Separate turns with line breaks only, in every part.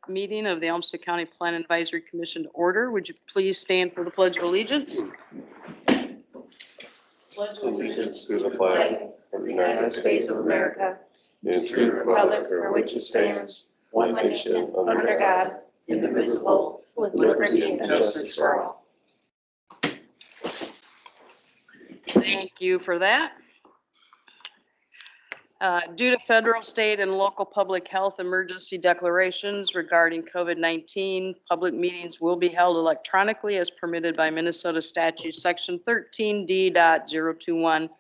meeting of the Olmsted County Plan Advisory Commission to order. Would you please stand for the Pledge of Allegiance?
Allegiance to the flag of the United States of America and to the republic for which it stands, one nation, under God, indivisible, with liberty and justice for all.
Thank you for that. Due to federal, state, and local public health emergency declarations regarding COVID-19, public meetings will be held electronically as permitted by Minnesota Statute Section 13D.021,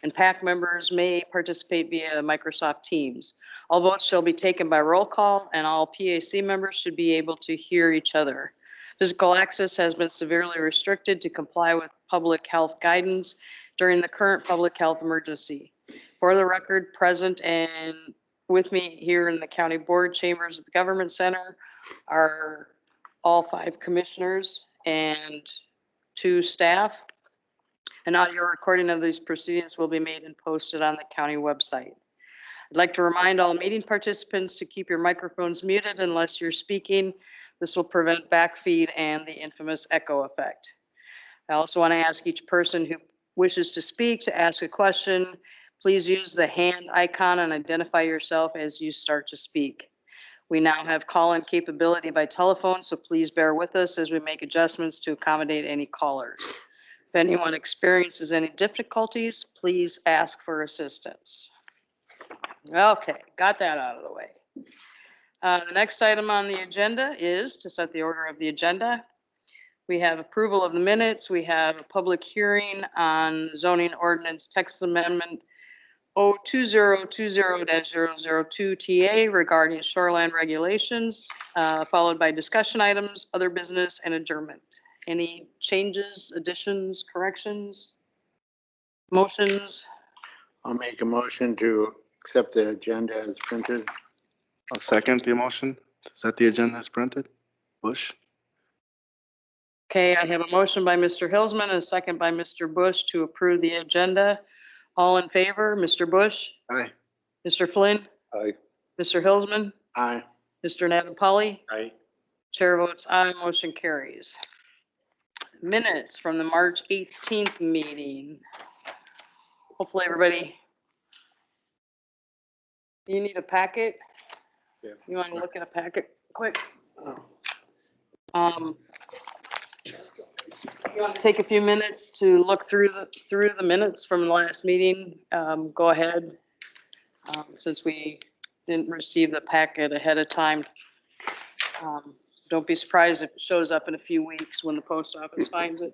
and PAC members may participate via Microsoft Teams. All votes shall be taken by roll call, and all PAC members should be able to hear each other. Physical access has been severely restricted to comply with public health guidance during the current public health emergency. For the record, present and with me here in the county board chambers at the government center are all 5 commissioners and 2 staff. An audio recording of these proceedings will be made and posted on the county website. I'd like to remind all meeting participants to keep your microphones muted unless you're speaking. This will prevent backfeed and the infamous echo effect. I also want to ask each person who wishes to speak to ask a question. Please use the hand icon and identify yourself as you start to speak. We now have call-in capability by telephone, so please bear with us as we make adjustments to accommodate any callers. If anyone experiences any difficulties, please ask for assistance. Okay, got that out of the way. The next item on the agenda is to set the order of the agenda. We have approval of the minutes. We have a public hearing on zoning ordinance text amendment 02020-002 TA regarding Shoreland Regulations, followed by discussion items, other business, and adjournment. Any changes, additions, corrections, motions?
I'll make a motion to accept the agenda as printed.
I'll second the motion. Is that the agenda as printed? Bush?
Okay, I have a motion by Mr. Hilsman and a second by Mr. Bush to approve the agenda. All in favor, Mr. Bush?
Aye.
Mr. Flynn?
Aye.
Mr. Hilsman?
Aye.
Mr. Natapali?
Aye.
Chair votes aye, motion carries. Minutes from the March 18th meeting. Hopefully everybody, you need a packet?
Yeah.
You want to look at a packet quick? You want to take a few minutes to look through the minutes from the last meeting? Go ahead. Since we didn't receive the packet ahead of time. Don't be surprised if it shows up in a few weeks when the post office finds it.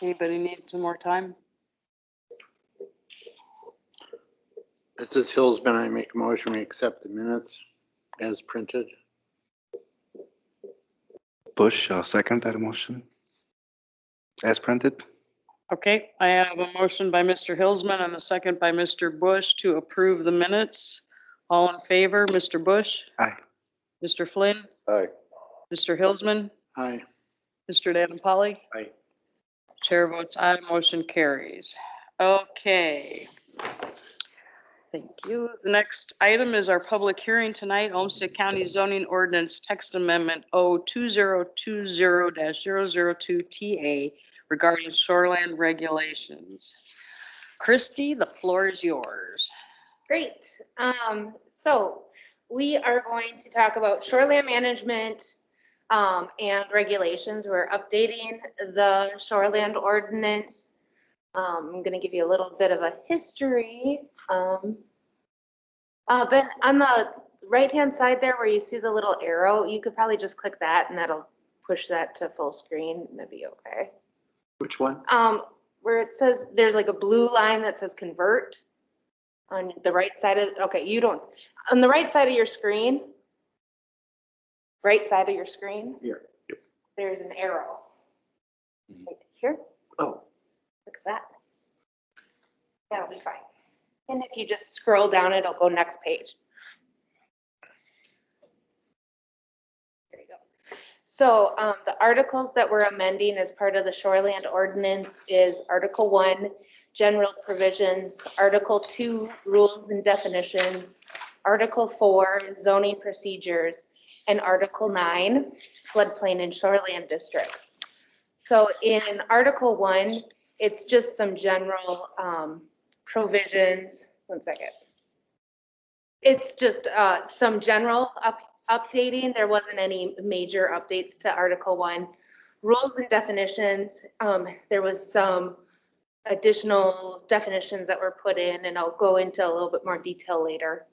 Anybody need some more time?
This is Hillsman. I make a motion we accept the minutes as printed.
Bush, I'll second that motion. As printed?
Okay, I have a motion by Mr. Hilsman and a second by Mr. Bush to approve the minutes. All in favor, Mr. Bush?
Aye.
Mr. Flynn?
Aye.
Mr. Hilsman?
Aye.
Mr. Natapali?
Aye.
Chair votes aye, motion carries. Okay. Thank you. The next item is our public hearing tonight, Olmsted County Zoning Ordinance Text Amendment 02020-002 TA regarding Shoreland Regulations. Christy, the floor is yours.
Great. So we are going to talk about shoreland management
and regulations. We're updating the Shoreland Ordinance. I'm going to give you a little bit of a history. But on the right-hand side there where you see the little arrow, you could probably just click that and that'll push that to full screen and that'd be okay.
Which one?
Where it says, there's like a blue line that says convert on the right side of, okay, you don't, on the right side of your screen,
Here. Yep.
there's an arrow.
Mhm.
Right here,
Oh,
look at that. That'll be fine. And if you just scroll down, it'll go next page. There you go. So the articles that we're amending as part of the Shoreland Ordinance is Article 1, General Provisions, Article 2, Rules and Definitions, Article 4, Zoning Procedures, and Article 9, Floodplain and Shoreland Districts. So in Article 1, it's just some general provisions. One second. It's just some general updating. There wasn't any major updates to Article 1. Rules and definitions, there was some additional definitions that were put in, and I'll go into a little bit more detail later.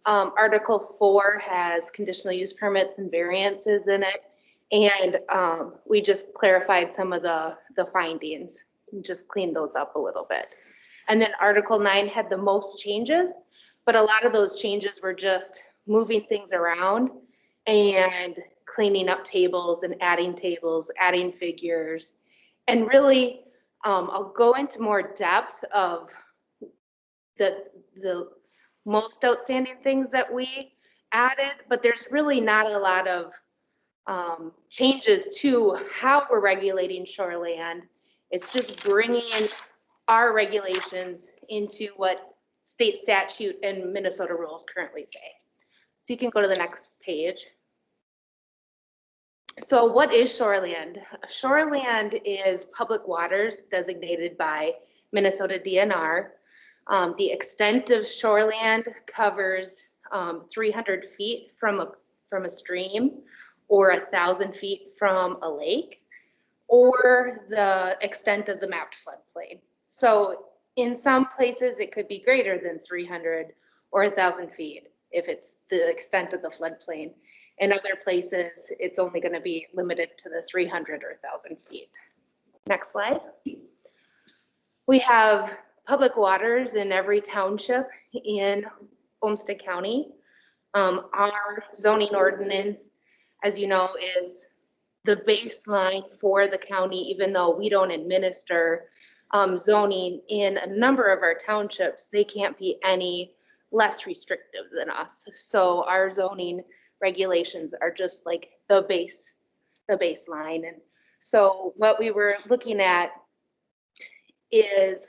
Article 4 has conditional use permits and variances in it, and we just clarified some of the findings and just cleaned those up a little bit. And then Article 9 had the most changes, but a lot of those changes were just moving things around and cleaning up tables and adding figures. And really, I'll go into more depth of the most outstanding things that we added, but there's really not a lot of changes to how we're regulating shoreland. It's just bringing our regulations into what state statute and Minnesota rules currently say. So you can go to the next page. So what is shoreland? Shoreland is public waters designated by Minnesota DNR. The extent of shoreland covers 300 feet from a stream, or 1,000 feet from a lake, or the extent of the mapped floodplain. So in some places, it could be greater than 300 or 1,000 feet if it's the extent of the floodplain. In other places, it's only going to be limited to the 300 or 1,000 feet. Next slide. We have public waters in every township in Olmsted County. Our zoning ordinance, as you know, is the baseline for the county, even though we don't administer zoning in a number of our townships. They can't be any less restrictive than us. So our zoning regulations are just like the baseline. And so what we were looking at is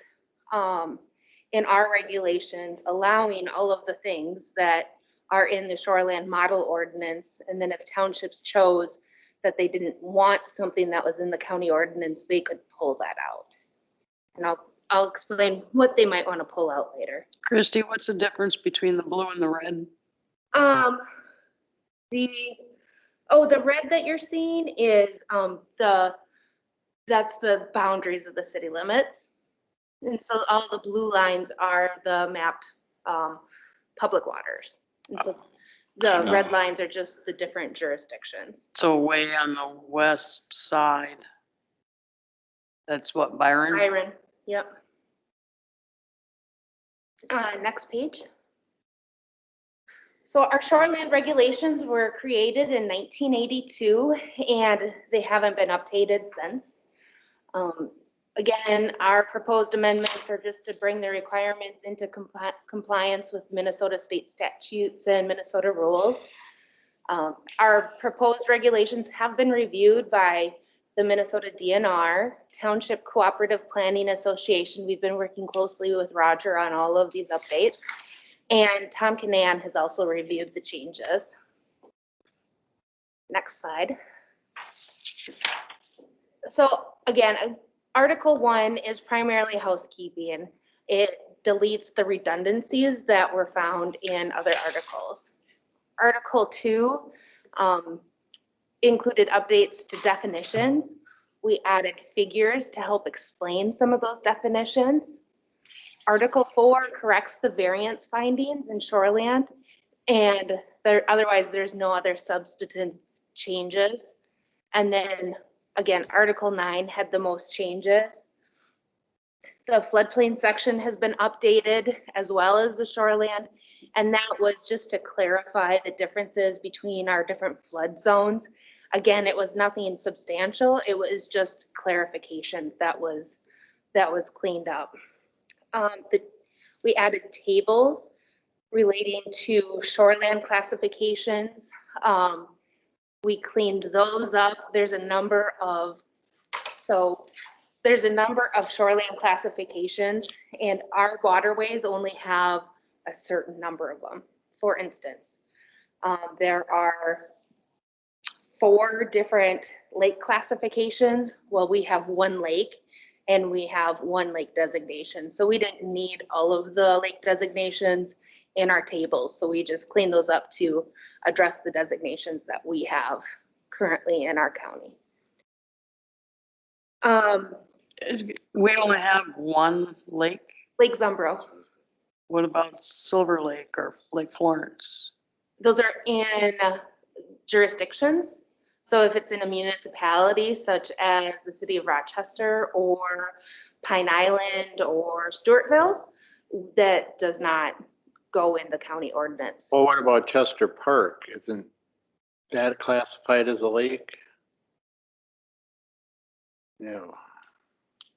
in our regulations, allowing all of the things that are in the shoreland model ordinance. And then if townships chose that they didn't want something that was in the county ordinance, they could pull that out. And I'll explain what they might want to pull out later.
Christy, what's the difference between the blue and the red?
The red that you're seeing is that's the boundaries of the city limits. And so all the blue lines are the mapped public waters. And so the red lines are just the different jurisdictions.
So way on the west side. That's what, Byron?
Byron, yep. Next page. So our shoreland regulations were created in 1982 and they haven't been updated since. Again, our proposed amendments are just to bring the requirements into compliance with Minnesota state statutes and Minnesota rules. Our proposed regulations have been reviewed by the Minnesota DNR, Township Cooperative Planning Association. We've been working closely with Roger on all of these updates. And Tom Canan has also reviewed the changes. Next slide. So again, Article 1 is primarily housekeeping. It deletes the redundancies that were found in other articles. Article 2
included updates to definitions. We added figures to help explain some of those definitions. Article 4 corrects the variance findings in Shoreland, and otherwise there's no other substantive changes. And then again, Article 9 had the most changes. The floodplain section has been updated as well as the shoreland, and that was just to clarify the differences between our different flood zones. Again, it was nothing substantial. It was just clarification that was cleaned up. We added tables relating to shoreland classifications. We cleaned those up. There's a number of shoreline classifications, and our waterways only have a certain number of them. For instance, there are 4 different lake classifications. Well, we have 1 lake and we have 1 lake designation. So we didn't need all of the lake designations in our tables. So we just cleaned those up to address the designations that we have currently in our county.
We only have 1 lake.
Lake Zumbro.
What about Silver Lake or Lake Florence?
Those are in jurisdictions. So if it's in a municipality such as the city of Rochester or Pine Island or Stewartville, that does not go in the county ordinance.
Well, what about Chester Park? Isn't that classified as a lake? No.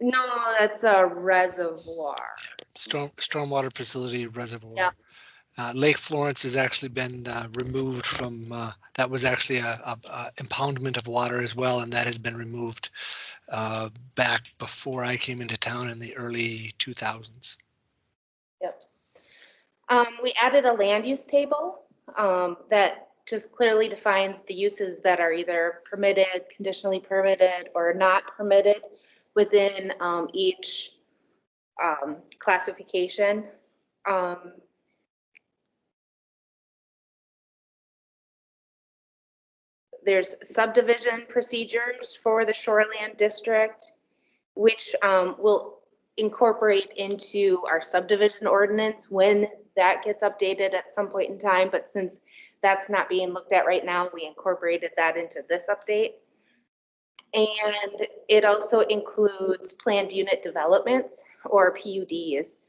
No, that's a reservoir.
Stormwater facility reservoir.
Yeah.
Lake Florence has actually been removed from, that was actually a impoundment of water as well, and that has been removed back before I came into town in the early 2000s.
Yep. We added a land use table that just clearly defines the uses that are either permitted, conditionally permitted, or not permitted within each classification. There's subdivision procedures for the shoreland district, which will incorporate into our subdivision ordinance when that gets updated at some point in time. But since that's not being looked at right now, we incorporated that into this update. And it also includes planned unit developments, or PUDs.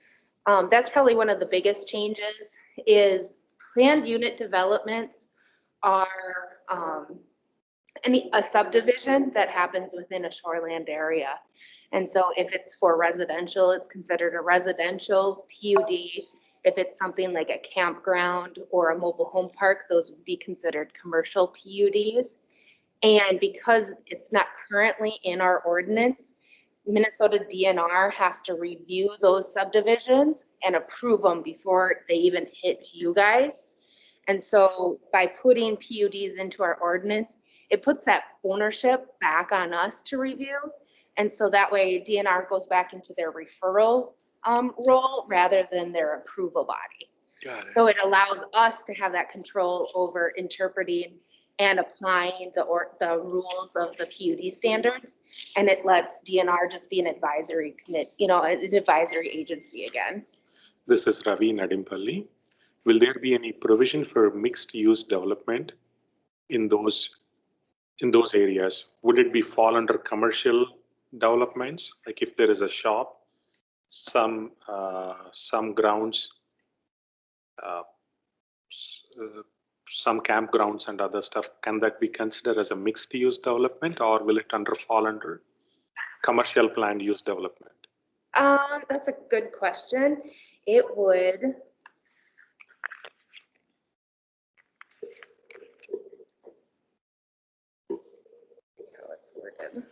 That's probably one of the biggest changes. Is planned unit developments are a subdivision that happens within a shoreland area. And so if it's for residential, it's considered a residential PUD. If it's something like a campground or a mobile home park, those would be considered commercial PUDs. And because it's not currently in our ordinance, Minnesota DNR has to review those subdivisions and approve them before they even hit you guys. And so by putting PUDs into our ordinance, it puts that ownership back on us to review. And so that way DNR goes back into their referral role rather than their approval body.
Got it.
So it allows us to have that control over interpreting and applying the rules of the PUD standards. And it lets DNR just be an advisory an advisory agency again.
This is Ravi Nadimpalli. Will there be any provision for mixed use development in those areas? Would it be fall under commercial developments? Like if there is a shop, some grounds, some campgrounds and other stuff, can that be considered as a mixed use development, or will it fall under commercial planned use development?
That's a good question. It would. How it's worded.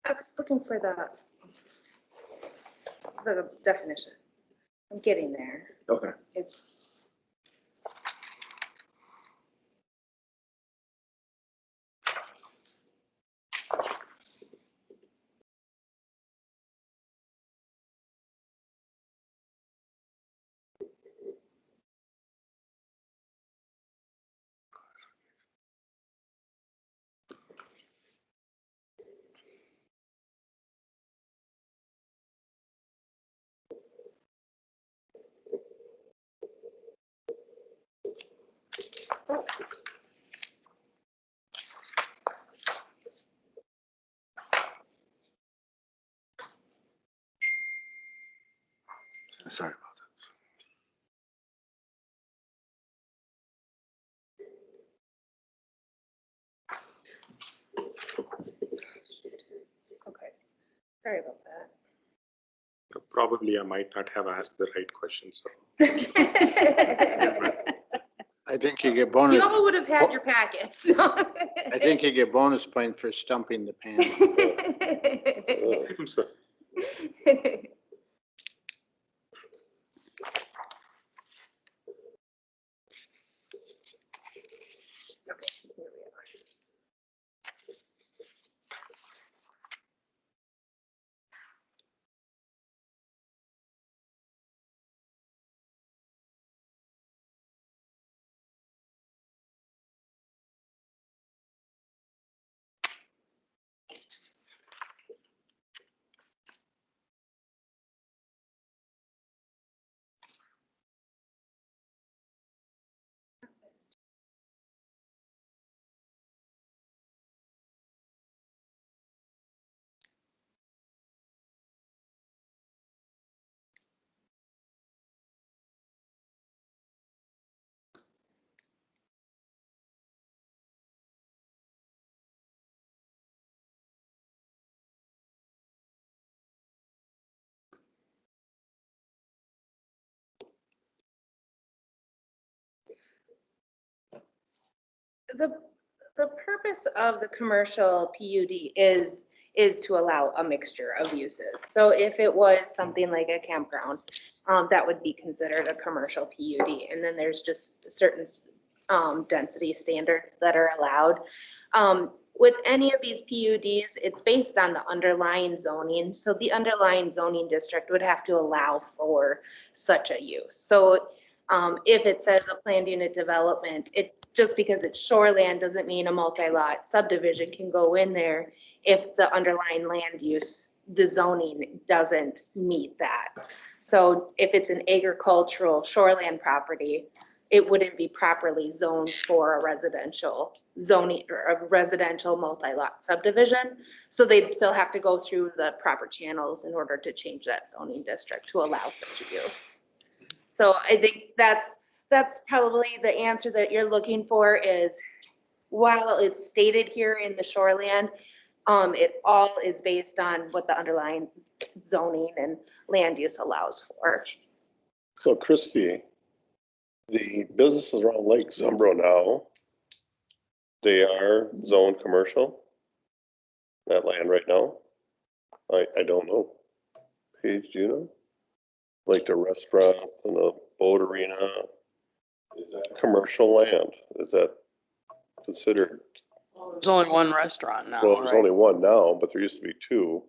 I was looking for the definition. I'm getting there.
Okay.
It's.
Sorry about
Okay. Sorry about that.
Probably I might not have asked the right question, so.
I think you get bonus,
You all would have had your packets.
I think you get bonus points for stumping the pan.
that.
I'm sorry.
Okay, here we are. The purpose of the commercial PUD is to allow a mixture of uses. So if it was something like a campground, that would be considered a commercial PUD. And then there's just certain density standards that are allowed. With any of these PUDs, it's based on the underlying zoning. So the underlying zoning district would have to allow for such a use. So if it says a planned unit development, it's just because it's shoreland doesn't mean a multi-lot subdivision can go in there if the underlying land use, the zoning doesn't meet that. So if it's an agricultural shoreland property, it wouldn't be properly zoned for a residential zoning or a residential multi-lot subdivision. So they'd still have to go through the proper channels in order to change that zoning district to allow such a use. So I think that's probably the answer that you're looking for is, while it's stated here in the shoreland, it all is based on what the underlying zoning and land use allows for.
So Christie, the businesses around Lake Zumbro now, they are zoned commercial? That land right now? I don't know. Paige, do you know? Like the restaurants and the boat arena, is that commercial land? Is that considered?
There's only one restaurant now,
Well, there's
right?
only one now, but there used to be two.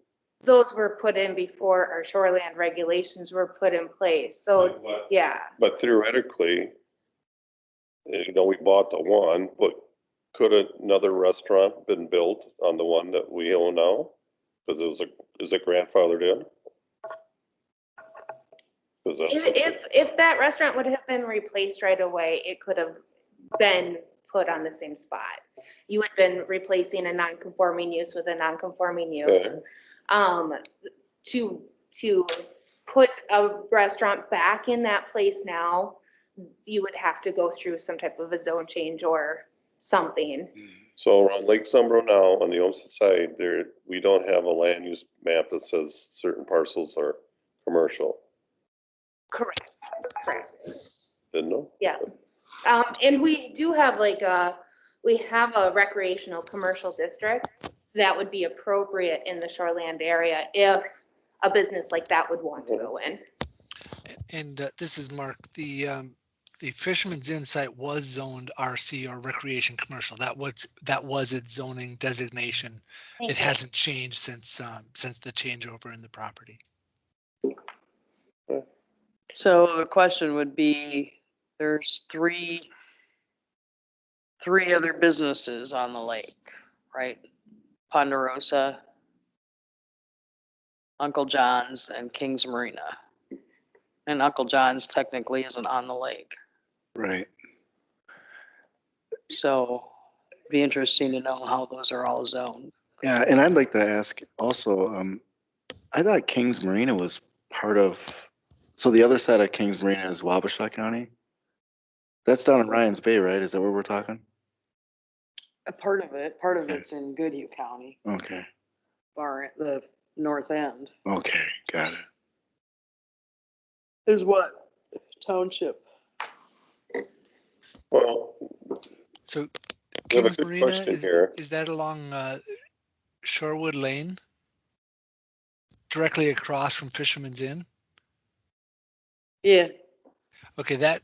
Those were put in before our shoreland regulations were put in place. So, yeah.
But theoretically, you know, we bought the one, but could another restaurant been built on the one that we own now? Because is it grandfathered in?
If that restaurant would have been replaced right away, it could have been put on the same spot. You would have been replacing a non-conforming use with a non-conforming use.
Okay.
To put a restaurant back in that place now, you would have to go through some type of a zone change or something.
So around Lake Zumbro now, on the Olmsted side, we don't have a land use map that says certain parcels are commercial.
Correct.
Didn't know?
Yeah. And we do have we have a recreational commercial district. that would be appropriate in the shoreland area if a business like that would want to go in.
And this is Mark. The Fisherman's Inn site was zoned RC or recreation commercial. That was its zoning designation.
Thank
It
you.
hasn't changed since the changeover in the property.
So the question would be, there's three other businesses on the lake, right? Ponderosa, Uncle John's, and King's Marina. And Uncle John's technically isn't on the lake.
Right.
So it'd be interesting to know how those are all zoned.
Yeah, and I'd like to ask also, I thought Kings Marina was part of, so the other side of Kings Marina is Wabasha County? That's down in Ryan's Bay, right? Is that where we're talking?
A part of it's in Goodhue County,
Okay,
or at the north end.
okay, got it.
Is what township?
Well,
So
I have a
Kings
good
Marina,
question here.
is that along Shorewood Lane? Directly across from Fisherman's Inn?
Yeah,
Okay, that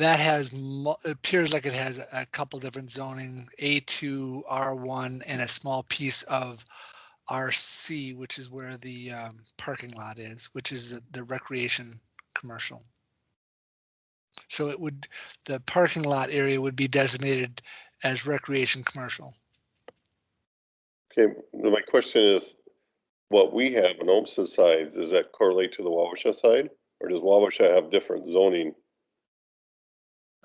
has, it appears like it has a couple different zoning, A2, R1, and a small piece of RC, which is where the parking lot is, which is the recreation commercial. So the parking lot area would be designated as recreation commercial.
Okay, my question is, what we have on Olmsted side, does that correlate to the Wabasha side? Or does Wabasha have different zoning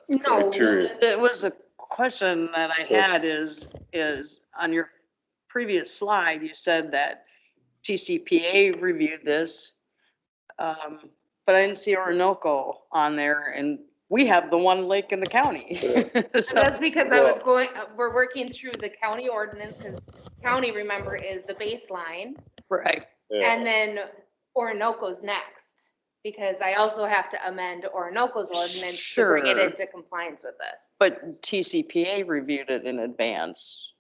No,
criteria?
it was a question that I had is on your previous slide, you said that TCPA reviewed this. But I didn't see Orinoco on there, and we have the one lake in the county. So-
that's because we're working through the county ordinance, because county, remember, is the baseline.
Right,
Yeah.
And then Orinoco's next, because I also have to amend Orinoco's ordinance to bring it
Sure.
into compliance with this.
but TCPA reviewed it in advance.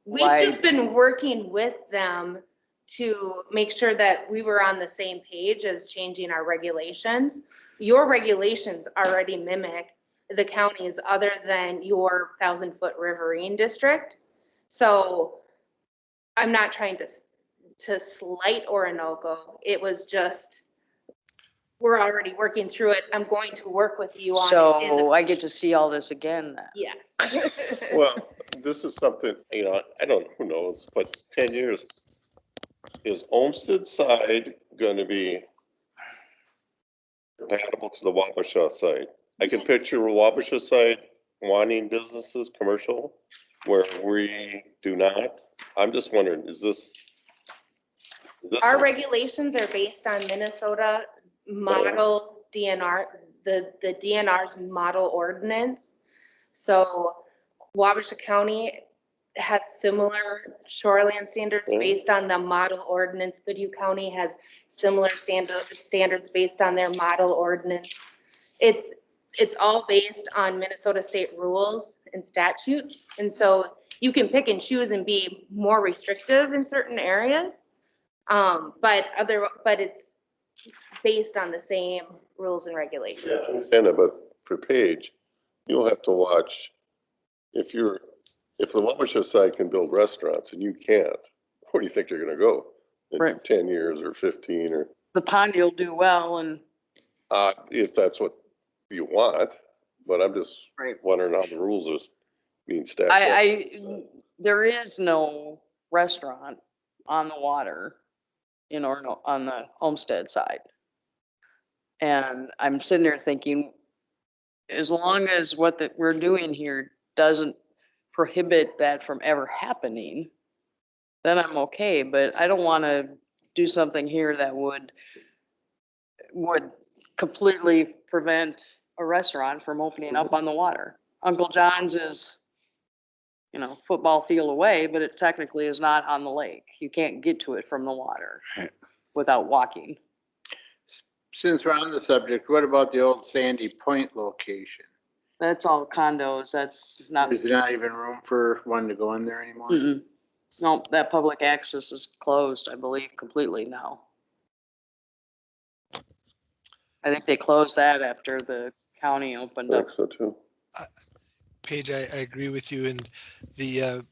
We've
Why-
just been working with them to make sure that we were on the same page as changing our regulations. Your regulations already mimic the counties other than your 1,000-foot riverine district. So I'm not trying to slight Orinoco. It was just, we're already working through it. I'm going to work with you on it.
So I get to see all this again then.
Yes.
Well, this is something, I don't know, who knows, but 10 years. Is Olmsted side going to be compatible to the Wabasha side? I can picture Wabasha side wanting businesses, commercial, where we do not. I'm just wondering, is this?
Our regulations are based on Minnesota model DNR, the DNR's model ordinance. So Wabasha County has similar shoreland standards based on the model ordinance. Goodhue County has similar standards based on their model ordinance. It's all based on Minnesota state rules and statutes. And so you can pick and choose and be more restrictive in certain areas. But it's based on the same rules and regulations.
I understand that, but for Paige, you'll have to watch, if the Wabasha side can build restaurants and you can't, where do you think you're gonna go? In
Right.
10 years or 15 or,
The pond will do well and
if that's what you want, but I'm just
Right.
wondering how the rules are being stacked up.
there is no restaurant on the water on the Olmsted side. And I'm sitting there thinking, as long as what we're doing here doesn't prohibit that from ever happening, then I'm okay, but I don't want to do something here that would completely prevent a restaurant from opening up on the water. Uncle John's is, football field away, but it technically is not on the lake. You can't get to it from the water
Right.
without walking.
Since we're on the subject, what about the old Sandy Point location?
That's all condos. That's not.
There's not even room for one to go in there anymore?
Mm-mm. No, that public access is closed, I believe, completely now. I think they closed that after the county opened
I
up.
think so too.
Paige, I agree with you. And the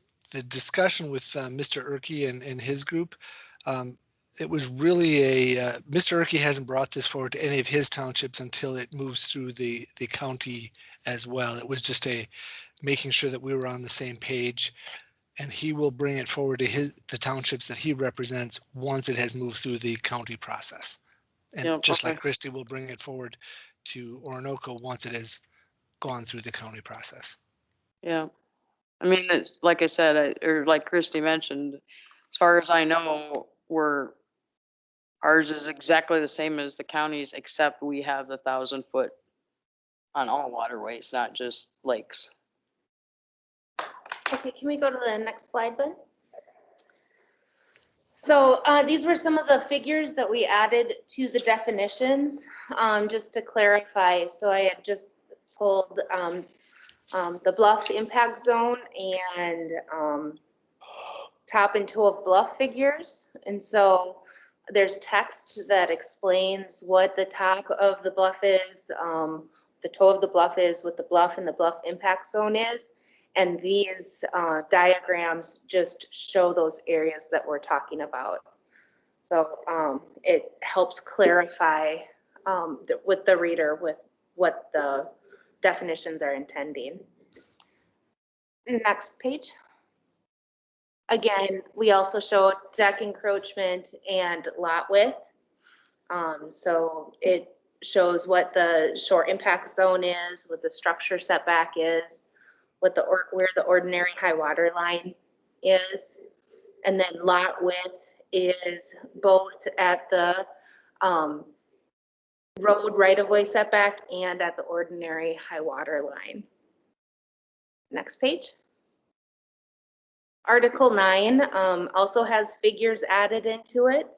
discussion with Mr. Urke and his group, it was really Mr. Urke hasn't brought this forward to any of his townships until it moves through the county as well. It was just making sure that we were on the same page, and he will bring it forward to the townships that he represents once it has moved through the county process. And
Yeah,
just like
okay.
Christie will bring it forward to Orinoco once it has gone through the county process.
Yeah. I mean, it's, like I said, or like Christy mentioned, as far as I know, ours is exactly the same as the county's, except we have the 1,000-foot on all waterways, not just lakes.
Okay, can we go to the next slide, Ben? So these were some of the figures that we added to the definitions, just to clarify. So I had just pulled the bluff impact zone and top and toe of bluff figures. And so there's text that explains what the top of the bluff is, the toe of the bluff is, what the bluff and the bluff impact zone is. And these diagrams just show those areas that we're talking about. So it helps clarify with the reader with what the definitions are intending. Next page. Again, we also show deck encroachment and lot width. So it shows what the shore impact zone is, what the structure setback is, what where the ordinary high water line is, and then lot width is both at the road right-of-way setback and at the ordinary high water line. Next page. Article 9 also has figures added into it,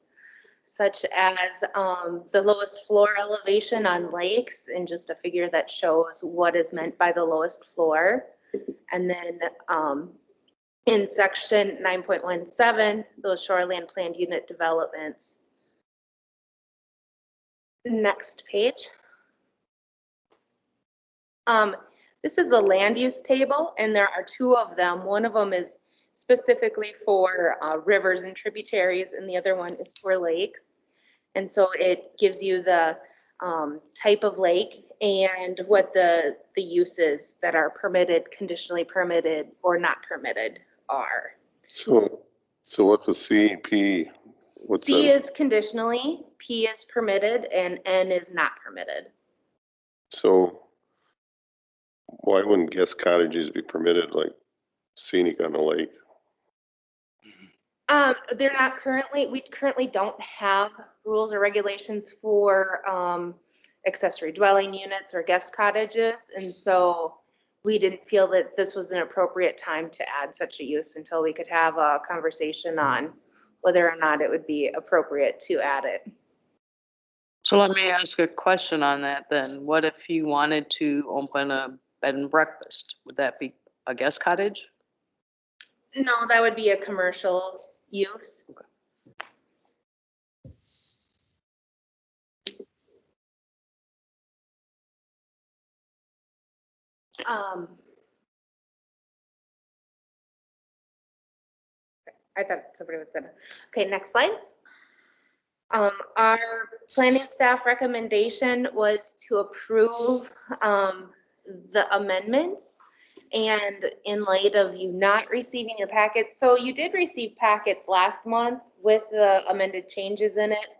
such as the lowest floor elevation on lakes, and just a figure that shows what is meant by the lowest floor. And then in section 9.17, those shoreland planned unit developments. Next page. This is the land use table, and there are two of them. One of them is specifically for rivers and tributaries, and the other one is for lakes. And so it gives you the type of lake and what the uses that are permitted, conditionally permitted, or not permitted are.
So what's a CP? What's
C
that?
is conditionally, P is permitted, and N is not permitted.
So why wouldn't guest cottages be permitted, like scenic on the lake?
They're not currently, we currently don't have rules or regulations for accessory dwelling units or guest cottages. And so we didn't feel that this was an appropriate time to add such a use until we could have a conversation on whether or not it would be appropriate to add it.
So let me ask a question on that then. What if you wanted to open a bed and breakfast? Would that be a guest cottage?
No, that would be a commercial use.
Okay.
I thought somebody was gonna. Okay, next slide. Our planning staff recommendation was to approve the amendments, and in light of you not receiving your packets, so you did receive packets last month with the amended changes in it.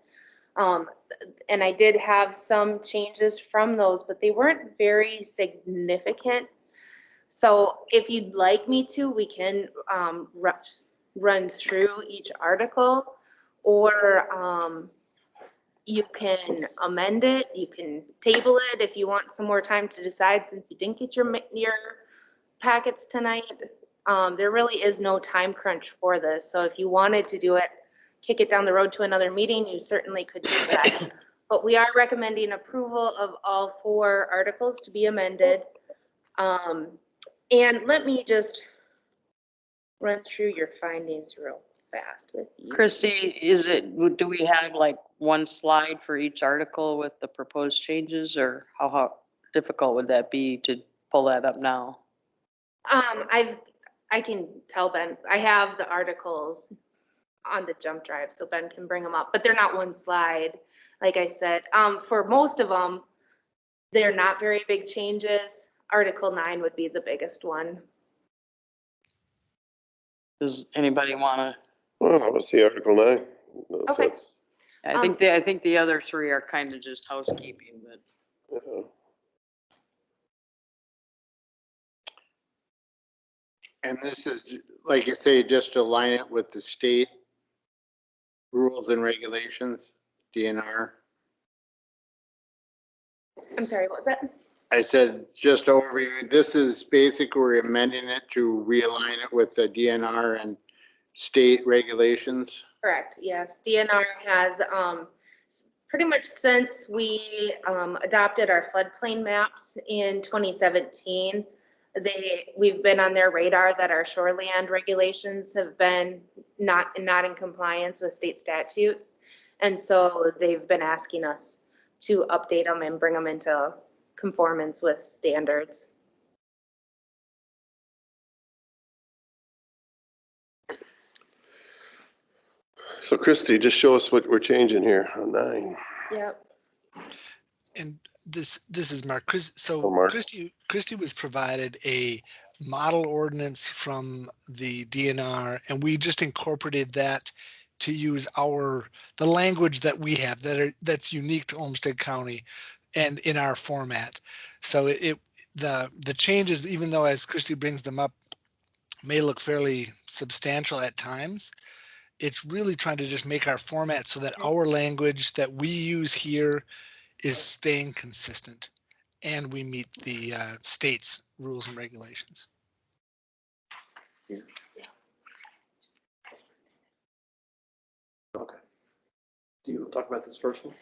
And I did have some changes from those, but they weren't very significant. So if you'd like me to, we can run through each article, or you can amend it, you can table it if you want some more time to decide, since you didn't get your packets tonight. There really is no time crunch for this. So if you wanted to do it, kick it down the road to another meeting, you certainly could do that. But we are recommending approval of all 4 articles to be amended. And let me just run through your findings real fast with you.
Christie, do we have like one slide for each article with the proposed changes, or how difficult would that be to pull that up now?
I can tell Ben, I have the articles on the jump drive, so Ben can bring them up, but they're not one slide. Like I said, for most of them, they're not very big changes. Article 9 would be the biggest one.
Does anybody want to?
Well, let's see Article 9. No,
Okay.
that's-
I think the other three are kind of just housekeeping, but
yeah.
And this is, like you say, just to align it with the state rules and regulations, DNR.
I'm sorry, what was that?
I said, just overview, this is basically, we're amending it to realign it with the DNR and state regulations.
Correct, yes. DNR has, pretty much since we adopted our floodplain maps in 2017, we've been on their radar that our shoreland regulations have been not in compliance with state statutes. And so they've been asking us to update them and bring them into conformance with standards.
So Christie, just show us what we're changing here on 9.
Yep.
And this is Mark.
Oh, Mark.
Christie was provided a model ordinance from the DNR, and we just incorporated that to use the language that we have that's unique to Olmsted County and in our format. So the changes, even though as Christie brings them up, may look fairly substantial at times, it's really trying to just make our format so that our language that we use here is staying consistent and we meet the state's rules and regulations.
Okay. Do you want to talk about this first one?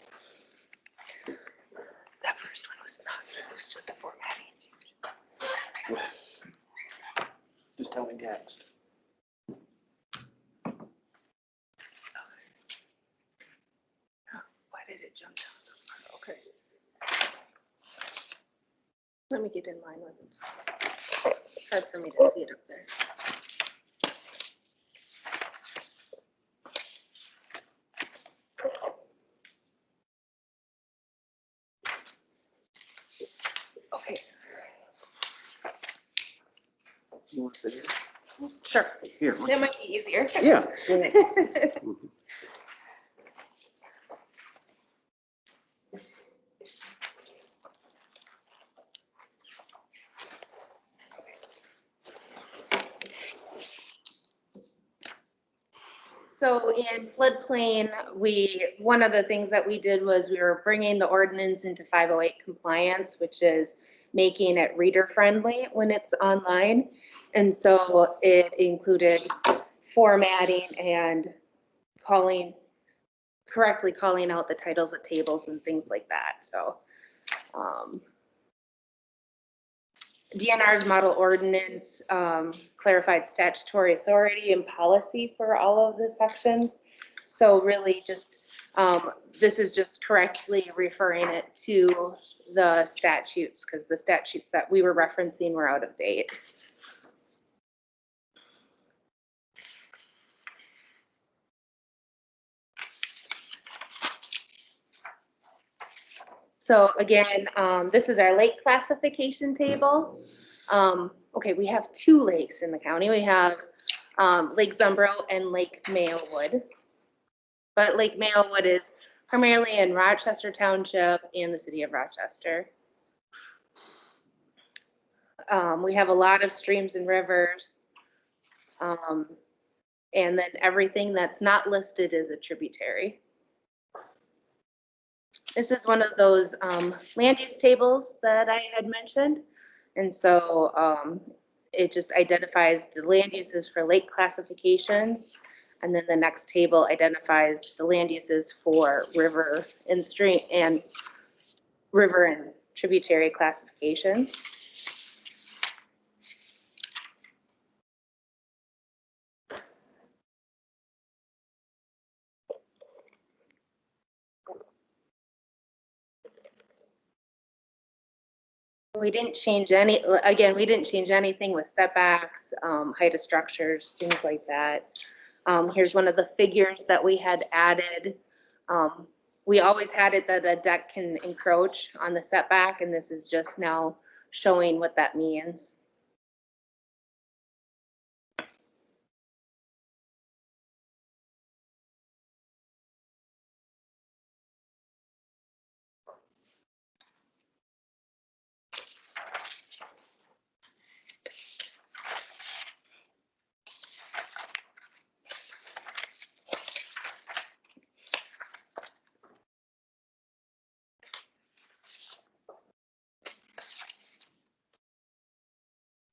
That first one was not, it was just a formatting.
Just tell me next.
Why did it jump down so far? Okay. Let me get in line with it. It's hard for me to see it up there. Okay,
You want to sit here?
sure.
Here.
That might be easier.
Yeah.
So in floodplain, one of the things that we did was we were bringing the ordinance into 508 compliance, which is making it reader friendly when it's online. And so it included formatting and correctly calling out the titles of tables and things like that. So DNR's model ordinance clarified statutory authority and policy for all of the sections. So really just, this is just correctly referring it to the statutes because the statutes that we were referencing were out of date. So again, this is our lake classification table. Okay, we have 2 lakes in the county. We have Lake Zumbro and Lake Mayowood. But Lake Mayowood is primarily in Rochester Township and the city of Rochester. We have a lot of streams and rivers. And then everything that's not listed is a tributary. This is one of those land use tables that I had mentioned. And so it just identifies the land uses for lake classifications. And then the next table identifies the land uses for river and stream and river and tributary classifications. We didn't change we didn't change anything with setbacks, height of structures, things like that. Here's one of the figures that we had added. We always had it that a deck can encroach on the setback, and this is just now showing what that means.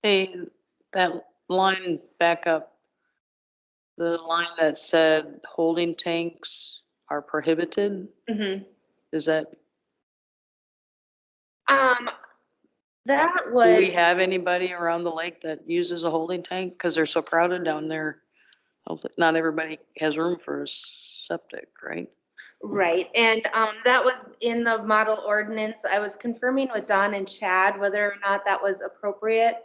Hey, that line back up, the line that said holding tanks are prohibited,
Mm-hmm.
is that,
That
do
was.
we have anybody around the lake that uses a holding tank? Because they're so crowded down there. Not everybody has room for a septic, right?
Right, and that was in the model ordinance. I was confirming with Don and Chad whether or not that was appropriate.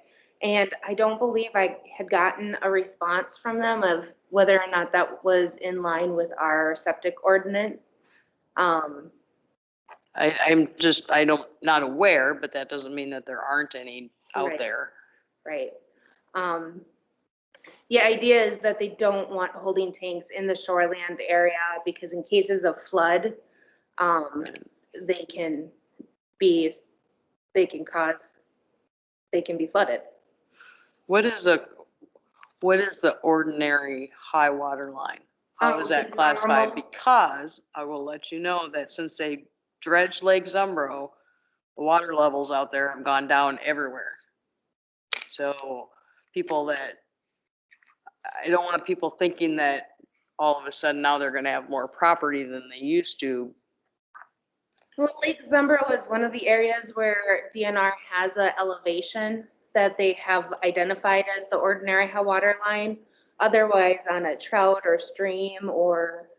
And I don't believe I had gotten a response from them of whether or not that was in line with our septic ordinance.
I'm not aware, but that doesn't mean that there aren't any out
Right.
there.
Right. The idea is that they don't want holding tanks in the shoreland area because in cases of flood, they can be flooded.
What is the ordinary high water line? How is that classified?
Normal.
Because I will let you know that since they dredged Lake Zumbro, the water levels out there have gone down everywhere. So I don't want people thinking that all of a sudden now they're gonna have more property than they used to.
Well, Lake Zumbro is one of the areas where DNR has an elevation that they have identified as the ordinary high water line. Otherwise, on a trout or stream or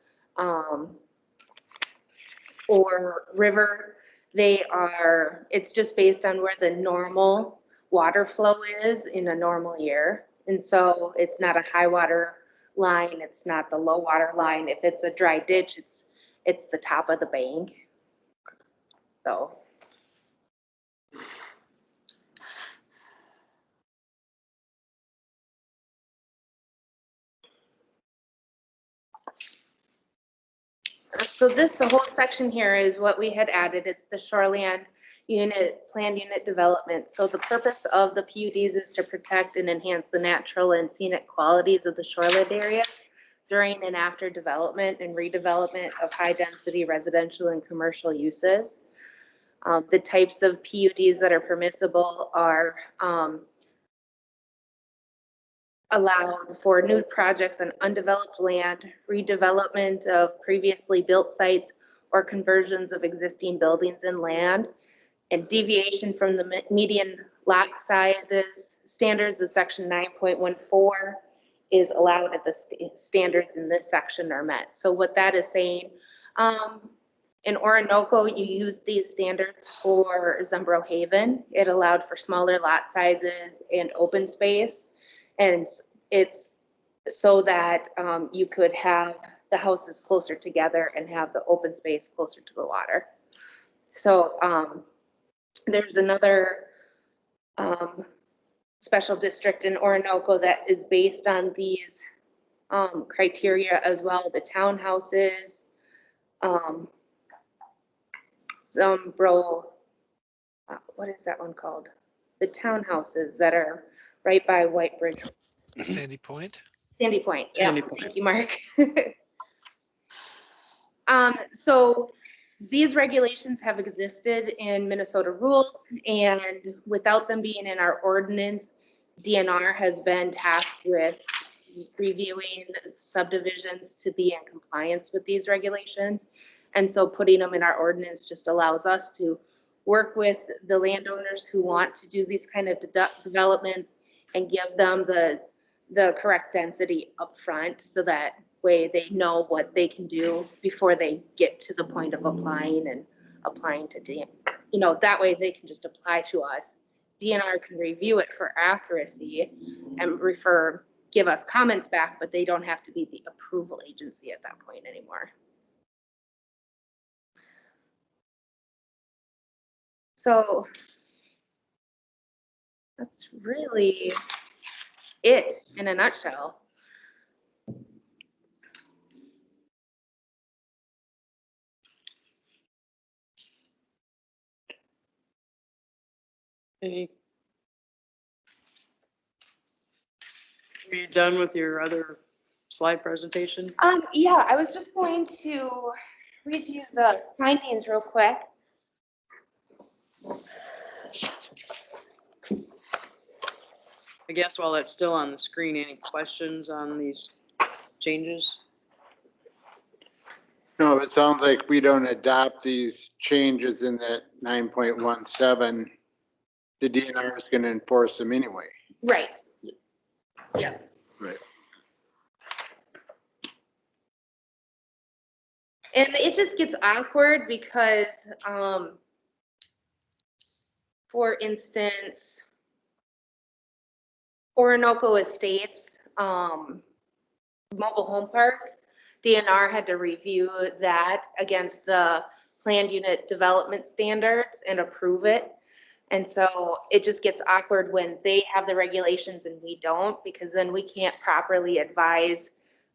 river, it's just based on where the normal water flow is in a normal year. And so it's not a high water line, it's not the low water line. If it's a dry ditch, it's the top of the bank. So. So the whole section here is what we had added. It's the shoreland planned unit development. So the purpose of the PUDs is to protect and enhance the natural and scenic qualities of the shoreland area during and after development and redevelopment of high density residential and commercial uses. The types of PUDs that are permissible are allowed for new projects on undeveloped land, redevelopment of previously built sites, or conversions of existing buildings and land, and deviation from the median lot sizes standards of section 9.14 is allowed if the standards in this section are met. So what that is saying, in Orinoco, you use these standards for Zumbro Haven. It allowed for smaller lot sizes and open space. And it's so that you could have the houses closer together and have the open space closer to the water. So there's another special district in Orinoco that is based on these criteria as well. The townhouses, Zumbro, what is that one called? The townhouses that are right by White Bridge.
Sandy Point.
Sandy Point, yeah,
Sandy Point.
thank you, Mark. So these regulations have existed in Minnesota rules, and without them being in our ordinance, DNR has been tasked with reviewing subdivisions to be in compliance with these regulations. And so putting them in our ordinance just allows us to work with the landowners who want to do these kind of developments and give them the correct density up front, so that way they know what they can do before they get to the point of applying to you know, that way they can just apply to us. DNR can review it for accuracy and give us comments back, but they don't have to be the approval agency at that point anymore. So that's really it in a nutshell.
Are you done with your other slide presentation?
Yeah, I was just going to read you the findings real quick.
I guess while that's still on the screen, any questions on these changes?
No, it sounds like we don't adopt these changes in that 9.17. The DNR is going to enforce them anyway.
Right. Yeah.
Right.
And it just gets awkward because, for instance, Orinoco Estates, mobile home park, DNR had to review that against the planned unit development standards and approve it. And so it just gets awkward when they have the regulations and we don't, because then we can't properly advise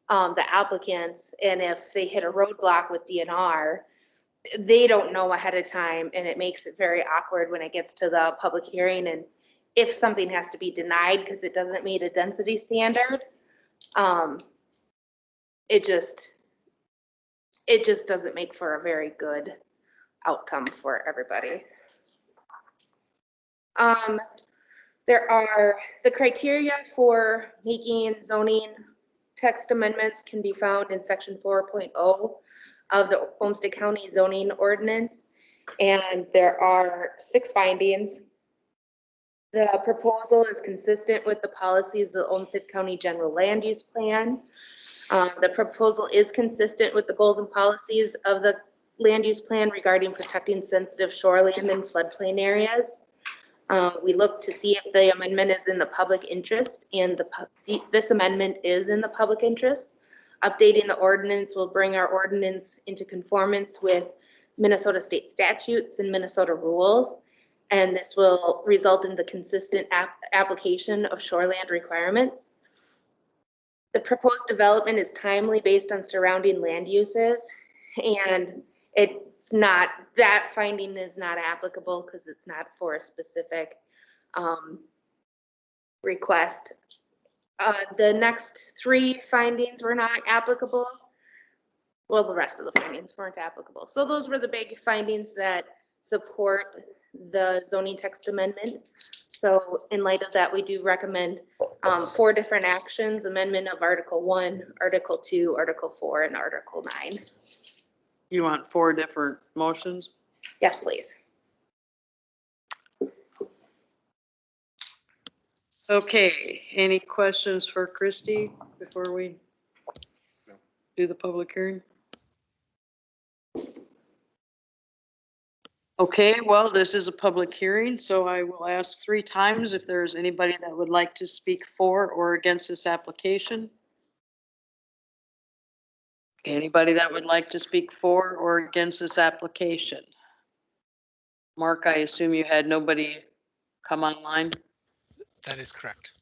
the applicants. And if they hit a roadblock with DNR, they don't know ahead of time, and it makes it very awkward when it gets to the public hearing. And if something has to be denied because it doesn't meet a density standard, it just doesn't make for a very good outcome for everybody. There are the criteria for making zoning text amendments can be found in section 4.0 of the Olmsted County zoning ordinance. And there are 6 findings. The proposal is consistent with the policies of the Olmsted County General Land Use Plan. The proposal is consistent with the goals and policies of the land use plan regarding protecting sensitive shoreline and floodplain areas. We look to see if the amendment is in the public interest, and this amendment is in the public interest. Updating the ordinance will bring our ordinance into conformance with Minnesota state statutes and Minnesota rules, and this will result in the consistent application of shoreland requirements. The proposed development is timely based on surrounding land uses, and it's not, that finding is not applicable because it's not for a specific request. The next 3 findings were not applicable. Well, the rest of the findings weren't applicable. So those were the big findings that support the zoning text amendment. So in light of that, we do recommend 4 different actions: amendment of Article 1, Article 2, Article 4, and Article 9.
You want 4 different motions?
Yes, please.
Okay, any questions for Christie before we do the public hearing? Okay, well, this is a public hearing, so I will ask 3 times if there's anybody that would like to speak for or against this application. Anybody that would like to speak for or against this application? Mark, I assume you had nobody come online?
That is correct.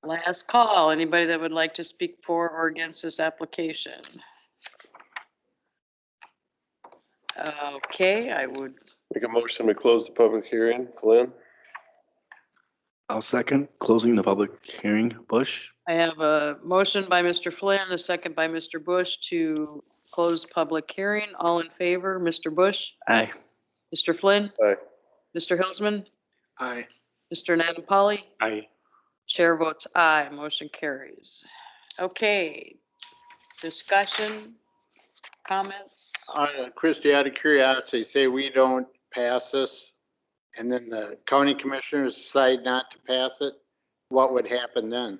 Last call, anybody that would like to speak for or against this application? Okay, I would.
Make a motion to close the public hearing. Flynn?
I'll second closing the public hearing. Bush?
I have a motion by Mr. Flynn, a second by Mr. Bush to close public hearing. All in favor, Mr. Bush,
Aye.
Mr. Flynn,
Aye.
Mr. Hilsman,
Aye.
Mr. Natapali.
Aye.
Chair votes aye, motion carries. Okay, discussion, comments?
Christie, out of curiosity, say we don't pass this and then the county commissioners decide not to pass it, what would happen then?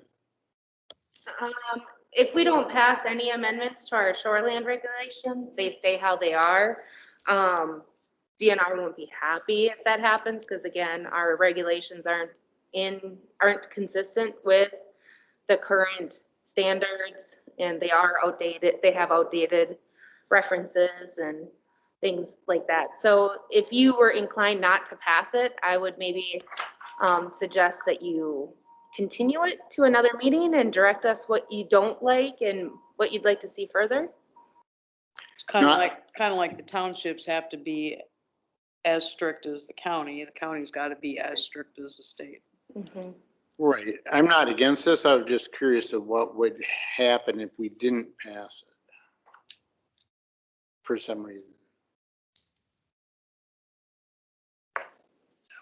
If we don't pass any amendments to our shoreland regulations, they stay how they are. DNR won't be happy if that happens, because again, our regulations aren't consistent with the current standards, and they are outdated. They have outdated references and things like that. So if you were inclined not to pass it, I would maybe suggest that you continue it to another meeting and direct us what you don't like and what you'd like to see further.
Kind
Not-
of like the townships have to be as strict as the county. The county's got to be as strict as the state.
Right. I'm not against this. I was just curious of what would happen if we didn't pass it for some reason.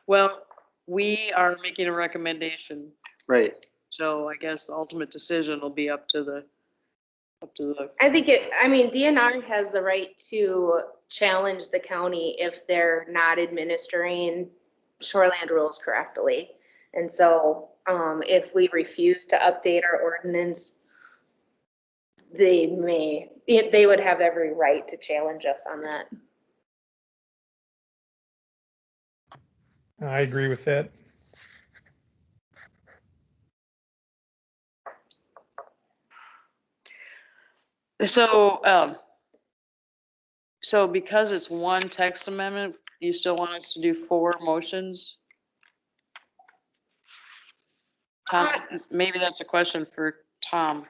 Well, we are making a recommendation,
Right.
so I guess the ultimate decision will be up to the.
I think DNR has the right to challenge the county if they're not administering shoreland rules correctly. And so if we refuse to update our ordinance, they would have every right to challenge us on that.
I agree with that.
So, so because it's one text amendment, you still want us to do 4 motions? Tom, maybe that's a question for Tom.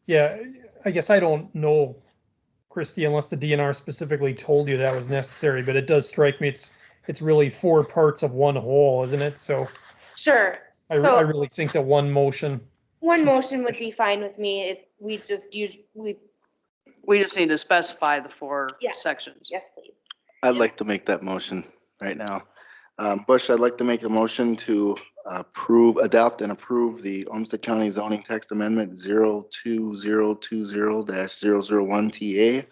Yeah, I guess I don't know, Christie, unless the DNR specifically told you that was necessary, but it does strike me it's really 4 parts of one whole, isn't it? So
Sure.
I
So-
really think that one motion.
One motion would be fine with me. We just
We just need to specify the 4
Yeah.
sections.
yes, please.
I'd like to make that motion right now. Bush, I'd like to make a motion to adopt and approve the Olmsted County zoning text amendment 02020-001 TA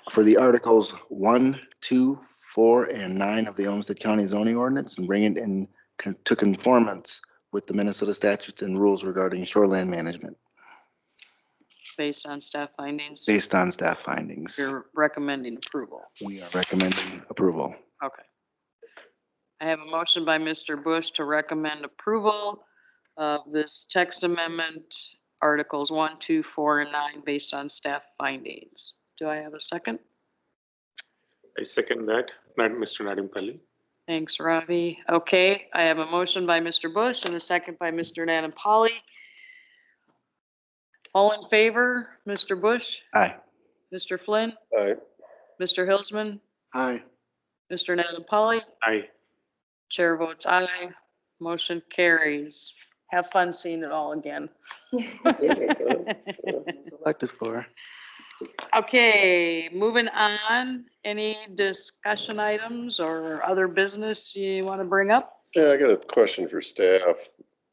for the articles 1, 2, 4, and 9 of the Olmsted County zoning ordinance and bring it to conformance with the Minnesota statutes and rules regarding shoreland management
Based on staff findings.
based on staff findings.
You're recommending approval.
We are recommending approval.
Okay. I have a motion by Mr. Bush to recommend approval of this text amendment, Articles 1, 2, 4, and 9, based on staff findings. Do I have a second?
I second that, Mr. Nadimpalli.
Thanks, Ravi. Okay, I have a motion by Mr. Bush and a second by Mr. Nanampali. All in favor, Mr. Bush,
Aye.
Mr. Flynn,
All right.
Mr. Hilsman,
Aye.
Mr. Nanampali?
Aye.
Chair votes aye. Motion carries. Have fun seeing it all again.
Elected for.
Okay, moving on. Any discussion items or other business you want to bring up?
Yeah, I got a question for staff.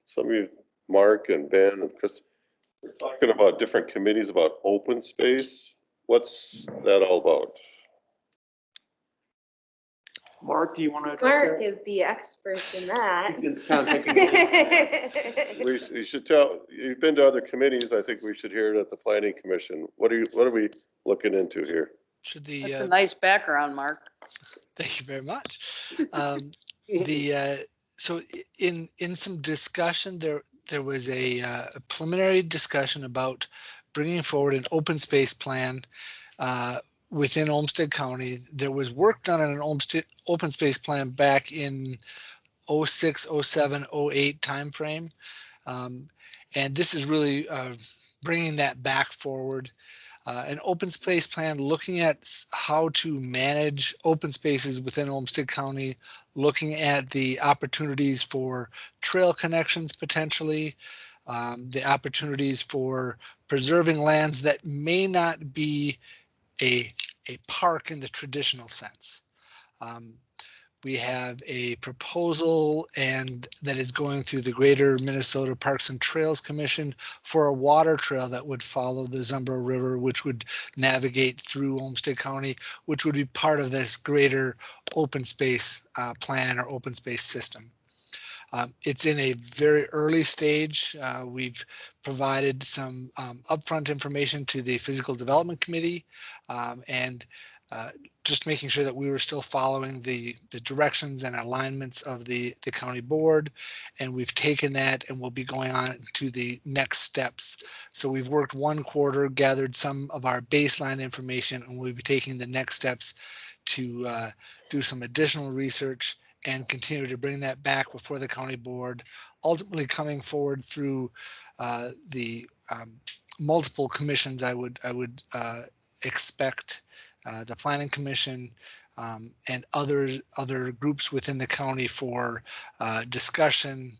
Some of you, Mark and Ben and Chris, we're talking about different committees about open space. What's that all about?
Mark, do you want to address
Mark
that?
is the expert in that.
He's gonna contact you.
You should tell, you've been to other committees. I think we should hear it at the planning commission. What are we looking into here?
Should the,
That's a nice background, Mark.
thank you very much. So in some discussion, there was a preliminary discussion about bringing forward an open space plan within Olmsted County. There was work done on an open space plan back in 06, 07, 08 timeframe. And this is really bringing that back forward. An open space plan looking at how to manage open spaces within Olmsted County, looking at the opportunities for trail connections potentially, the opportunities for preserving lands that may not be a park in the traditional sense. We have a proposal and that is going through the Greater Minnesota Parks and Trails Commission for a water trail that would follow the Zumbro River, which would navigate through Olmsted County, which would be part of this greater open space plan or open space system. It's in a very early stage. We've provided some upfront information to the Physical Development Committee, and just making sure that we were still following the directions and alignments of the county board. And we've taken that and we'll be going on to the next steps. So we've worked 1 quarter, gathered some of our baseline information, and we'll be taking the next steps to do some additional research and continue to bring that back before the county board, ultimately coming forward through the multiple commissions. I would expect the Planning Commission and other groups within the county for discussion,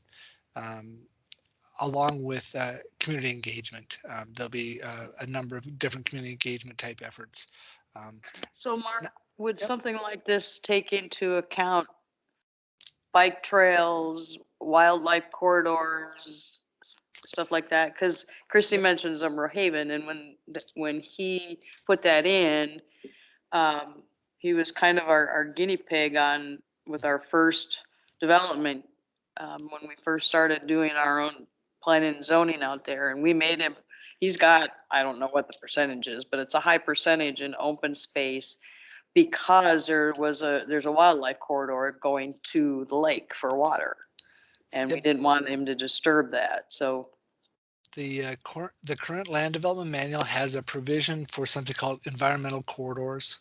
along with community engagement. There'll be a number of different community engagement type efforts.
So Mark, would
Yep.
something like this take into account bike trails, wildlife corridors, stuff like that? Because Christy mentions Haven, and when he put that in, he was kind of our guinea pig with our first development, when we first started doing our own planning and zoning out there, and we made him, he's got, I don't know what the percentage is, but it's a high percentage in open space, because there's a wildlife corridor going to the lake for water. And we
Yep.
didn't want him to disturb that, so.
The current land development manual has a provision for something called environmental corridors.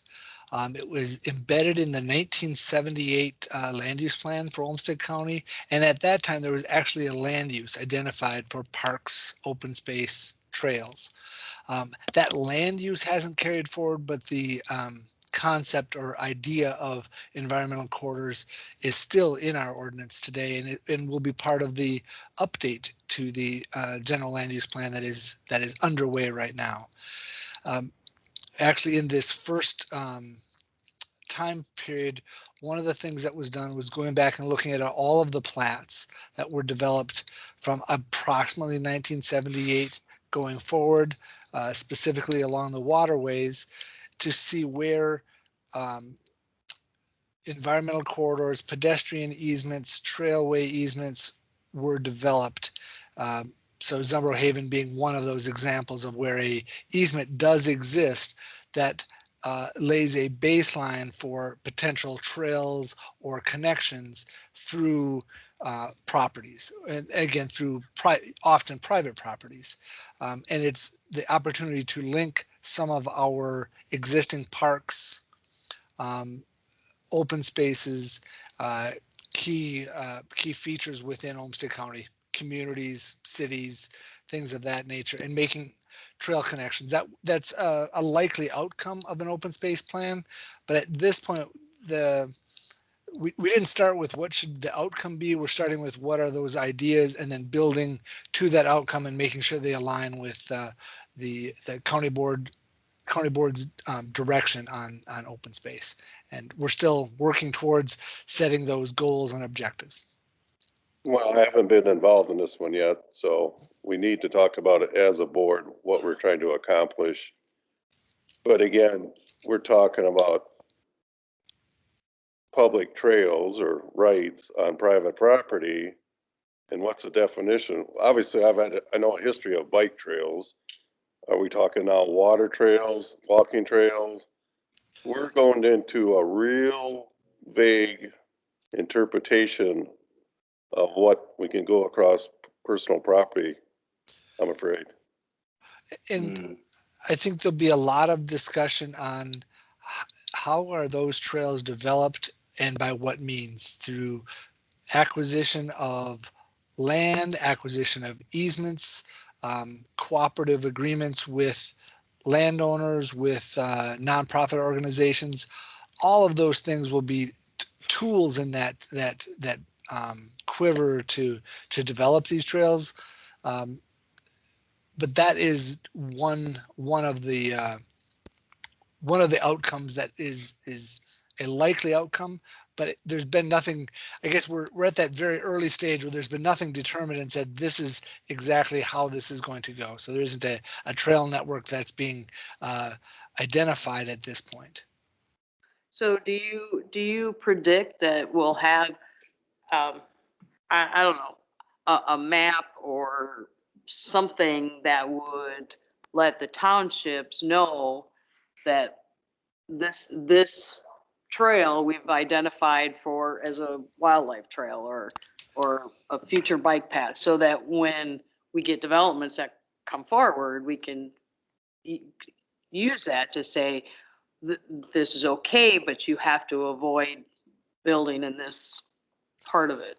It was embedded in the 1978 land use plan for Olmsted County. And at that time, there was actually a land use identified for parks, open space, trails. That land use hasn't carried forward, but the concept or idea of environmental corridors is still in our ordinance today, and will be part of the update to the general land use plan that is underway right now. Actually, in this first time period, one of the things that was done was going back and looking at all of the plats that were developed from approximately 1978 going forward, specifically along the waterways, to see where environmental corridors, pedestrian easements, trailway easements were developed. So Zumbro Haven being one of those examples of where a easement does exist that lays a baseline for potential trails or connections through properties, and again through often private properties. And it's the opportunity to link some of our existing parks, open spaces, key features within Olmsted County, communities, cities, things of that nature, and making trail connections. That's a likely outcome of an open space plan. But at this point, we didn't start with what should the outcome be. We're starting with what are those ideas, and then building to that outcome and making sure they align with the county board's direction on open space. And we're still working towards setting those goals and objectives.
Well, I haven't been involved in this one yet, so we need to talk about it as a board, what we're trying to accomplish. But again, we're talking about public trails or rights on private property. And what's the definition? Obviously, I know a history of bike trails. Are we talking now water trails, walking trails? We're going into a real vague interpretation of what we can go across personal property, I'm afraid.
And I think there'll be a lot of discussion on how are those trails developed and by what means, through acquisition of land, acquisition of easements, cooperative agreements with landowners, with nonprofit organizations. All of those things will be tools in that quiver to develop these trails. But that is one of the outcomes that is a likely outcome. But there's been nothing. I guess we're at that very early stage where there's been nothing determined and said this is exactly how this is going to go. So there isn't a trail network that's being identified at this point.
So do you predict that we'll have, I don't know, a map or something that would let the townships know that this trail we've identified for as a wildlife trail or a future bike path, so that when we get developments that come forward, we can use that to say, this is okay, but you have to avoid building in this part of it.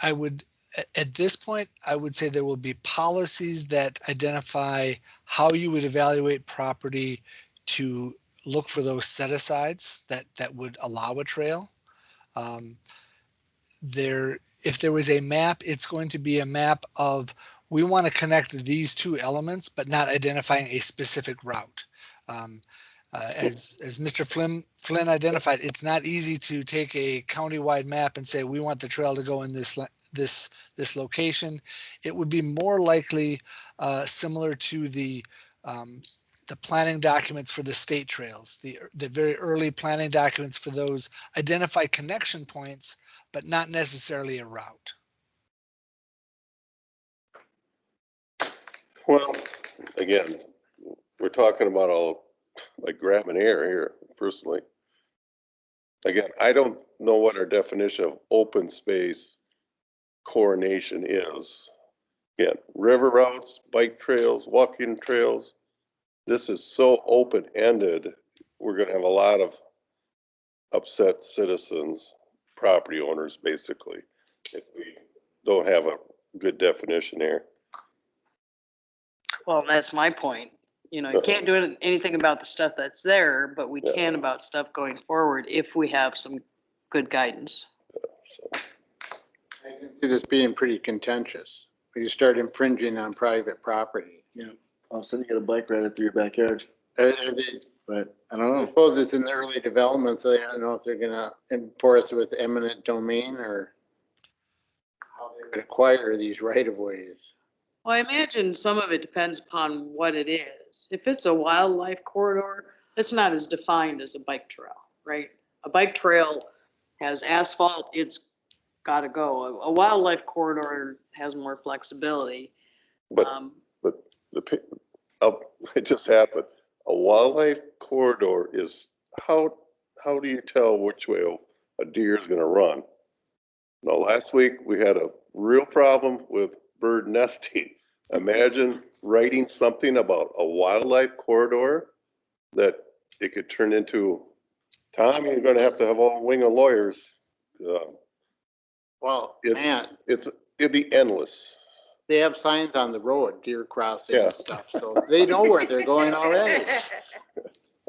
I would, at this point, I would say there will be policies that identify how you would evaluate property to look for those set-asides that would allow a trail. If there was a map, it's going to be a map of, we want to connect these two elements, but not identifying a specific route. As Mr. Flynn identified, it's not easy to take a countywide map and say, we want the trail to go in this location. It would be more likely similar to the planning documents for the state trails. The very early planning documents for those identify connection points, but not necessarily a route.
Well, again, we're talking about all like grabbing air here personally. Again, I don't know what our definition of open space coronation is. Again, river routes, bike trails, walking trails. This is so open-ended. We're going to have a lot of upset citizens, property owners, basically, if we don't have a good definition here.
Well, that's my point. You know, you can't do anything about the stuff that's there, but we can about stuff going forward if we have some good guidance.
I can see this being pretty contentious. When you start infringing on private property.
Yeah. All of a sudden you get a bike ride through your backyard,
But
I don't
I
know.
suppose it's in the early development, so I don't know if they're gonna enforce it with eminent domain or how they would acquire these right of ways.
Well, I imagine some of it depends upon what it is. If it's a wildlife corridor, it's not as defined as a bike trail, right? A bike trail has asphalt, it's got to go. A wildlife corridor has more flexibility.
But it just happened. A wildlife corridor is, how do you tell which way a deer is going to run? Now, last week we had a real problem with bird nesting. Imagine writing something about a wildlife corridor that it could turn into, Tom, you're going to have a whole wing of lawyers.
Well, Matt,
It'd be endless.
they have signs on the road, deer crossing
Yeah.
and stuff, so they know where they're going already.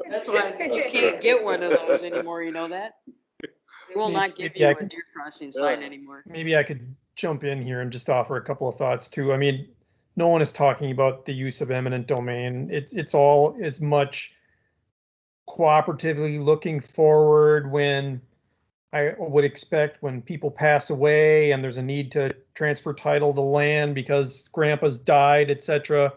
That's why you can't get one of those anymore, you know that? They will not give you a deer crossing sign anymore.
Maybe I could jump in here and just offer a couple of thoughts too. I mean, no one is talking about the use of eminent domain. It's all as much cooperatively looking forward when I would expect when people pass away and there's a need to transfer title to land because grandpa's died, etc.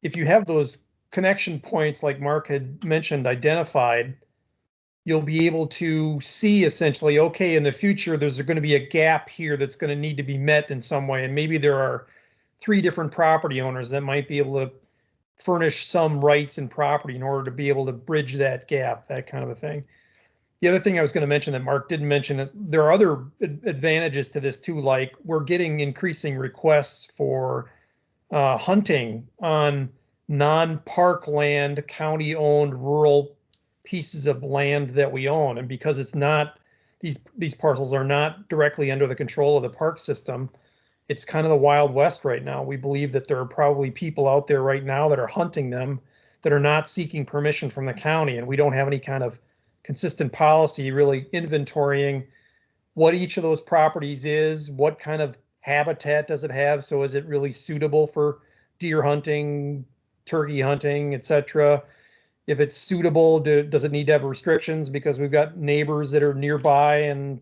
If you have those connection points like Mark had mentioned identified, you'll be able to see essentially, okay, in the future, there's going to be a gap here that's going to need to be met in some way. And maybe there are 3 different property owners that might be able to furnish some rights and property in order to be able to bridge that gap, that kind of a thing. The other thing I was going to mention that Mark didn't mention is there are other advantages to this too, like we're getting increasing requests for hunting on non-park land, county-owned rural pieces of land that we own. And because it's not, these parcels are not directly under the control of the park system, it's kind of the Wild West right now. We believe that there are probably people out there right now that are hunting them that are not seeking permission from the county, and we don't have any kind of consistent policy really inventorying what each of those properties is, what kind of habitat does it have, so is it really suitable for deer hunting, turkey hunting, etc. If it's suitable, does it need to have restrictions because we've got neighbors that are nearby and,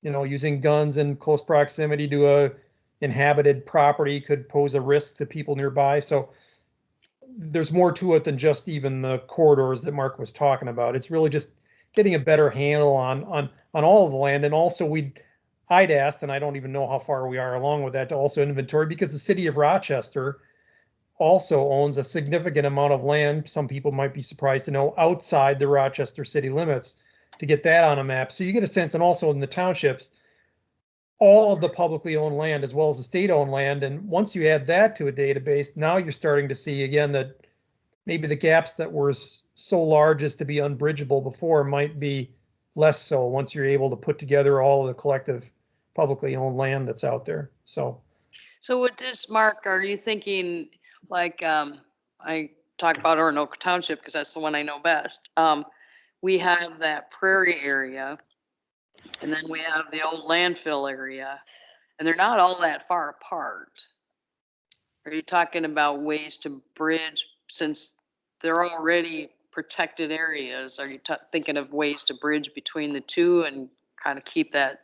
you know, using guns in close proximity to a inhabited property could pose a risk to people nearby. So there's more to it than just even the corridors that Mark was talking about. It's really just getting a better handle on all of the land. And also I'd asked, and I don't even know how far we are along with that, to also inventory, because the city of Rochester also owns a significant amount of land, some people might be surprised to know, outside the Rochester city limits, to get that on a map. So you get a sense, and also in the townships, all of the publicly owned land as well as the state-owned land. And once you add that to a database, now you're starting to see again that maybe the gaps that were so large as to be unbridgeable before might be less so once you're able to put together all of the collective publicly owned land that's out there. So
with this, Mark, are you thinking like, I talk about Orinoco Township because that's the one I know best. We have that prairie area, and then we have the old landfill area, and they're not all that far apart. Are you talking about ways to bridge, since they're already protected areas? Are you thinking of ways to bridge between the two and kind of keep that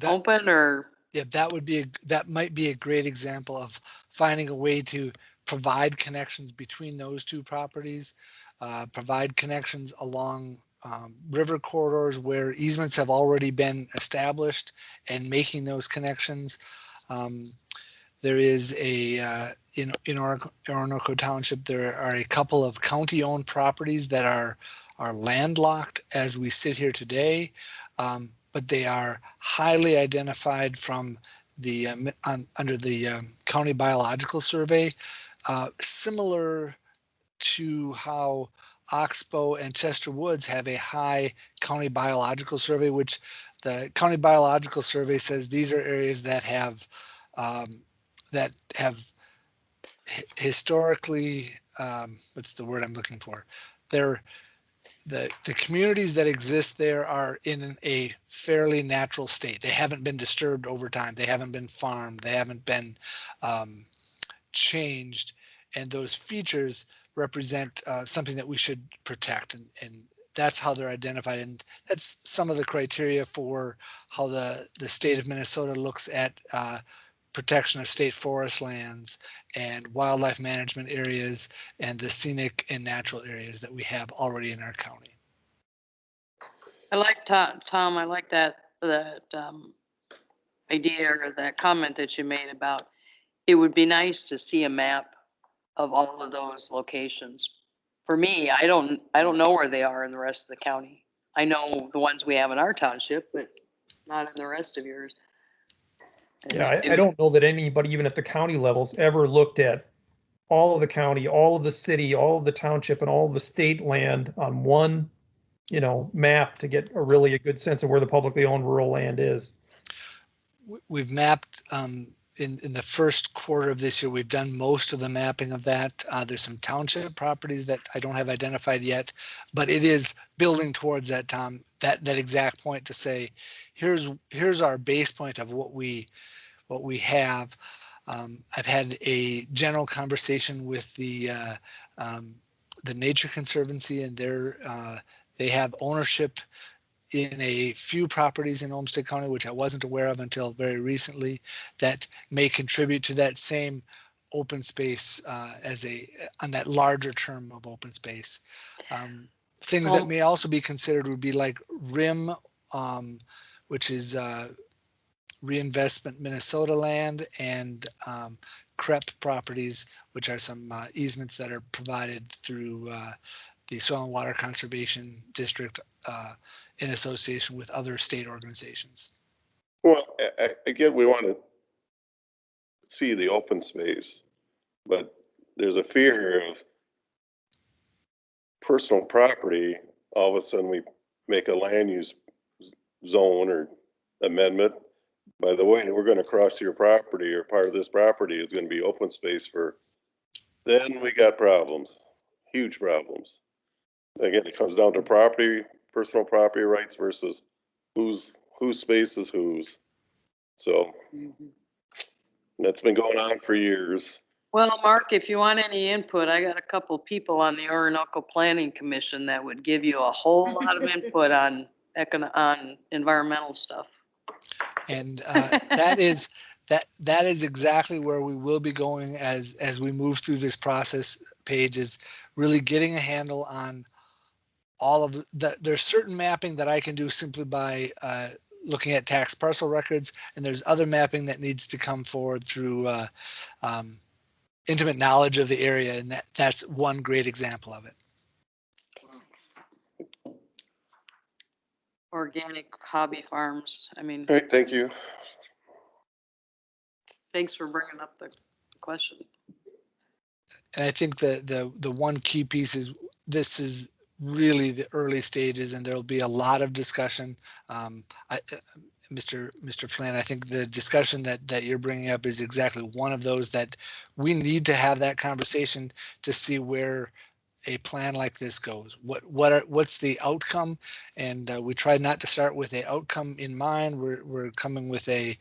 open, or?
Yeah, that might be a great example of finding a way to provide connections between those two properties, provide connections along river corridors where easements have already been established, and making those connections. There is in Orinoco Township, there are a couple of county-owned properties that are landlocked as we sit here today. But they are highly identified from the under the county biological survey, similar to how Oxbow and Chester Woods have a high county biological survey, which the county biological survey says these are areas that have historically, what's the word I'm looking for? The communities that exist there are in a fairly natural state. They haven't been disturbed over time. They haven't been farmed. They haven't been changed. And those features represent something that we should protect. And that's how they're identified. And that's some of the criteria for how the state of Minnesota looks at protection of state forest lands and wildlife management areas and the scenic and natural areas that we have already in our county.
I like Tom, I like that idea or that comment that you made about it would be nice to see a map of all of those locations. For me, I don't know where they are in the rest of the county. I know the ones we have in our township, but not in the rest of yours.
yeah, I don't know that anybody, even at the county levels, ever looked at all of the county, all of the city, all of the township, and all of the state land on one, map to get a good sense of where the publicly owned rural land is.
We've mapped in the first quarter of this year, we've done most of the mapping of that. There's some township properties that I don't have identified yet, but it is building towards that, Tom, that exact point to say, here's our base point of what we have. I've had a general conversation with the Nature Conservancy, and they have ownership in a few properties in Olmsted County, which I wasn't aware of until very recently, that may contribute to that same open space on that larger term of open space. Things that may also be considered would be like RIM, which is Reinvestment Minnesota land, and CREP properties, which are some easements that are provided through the Soil and Water Conservation District in association with other state organizations.
Well, again, we want to see the open space, but there's a fear of personal property. All of a sudden we make a land use zone or amendment. By the way, we're going to cross your property, or part of this property is going to be open space then we got problems, huge problems. Again, it comes down to personal property rights versus whose space is whose. So that's been going on for years.
Well, Mark, if you want any input, I got a couple people on the Orinoco Planning Commission that would give you a whole lot of input on environmental stuff.
And that is exactly where we will be going as we move through this process. Paige, is really getting a handle on all of there's certain mapping that I can do simply by looking at tax parcel records, and there's other mapping that needs to come forward through intimate knowledge of the area, and that's one great example of it.
Organic hobby farms. I mean,
All right, thank you.
thanks for bringing up the question.
And I think the one key piece is this is really the early stages, and there'll be a lot of discussion. Mr. Flynn, I think the discussion that you're bringing up is exactly one of those that we need to have that conversation to see where a plan like this goes. What's the outcome? And we try not to start with a outcome in mind. We're coming with a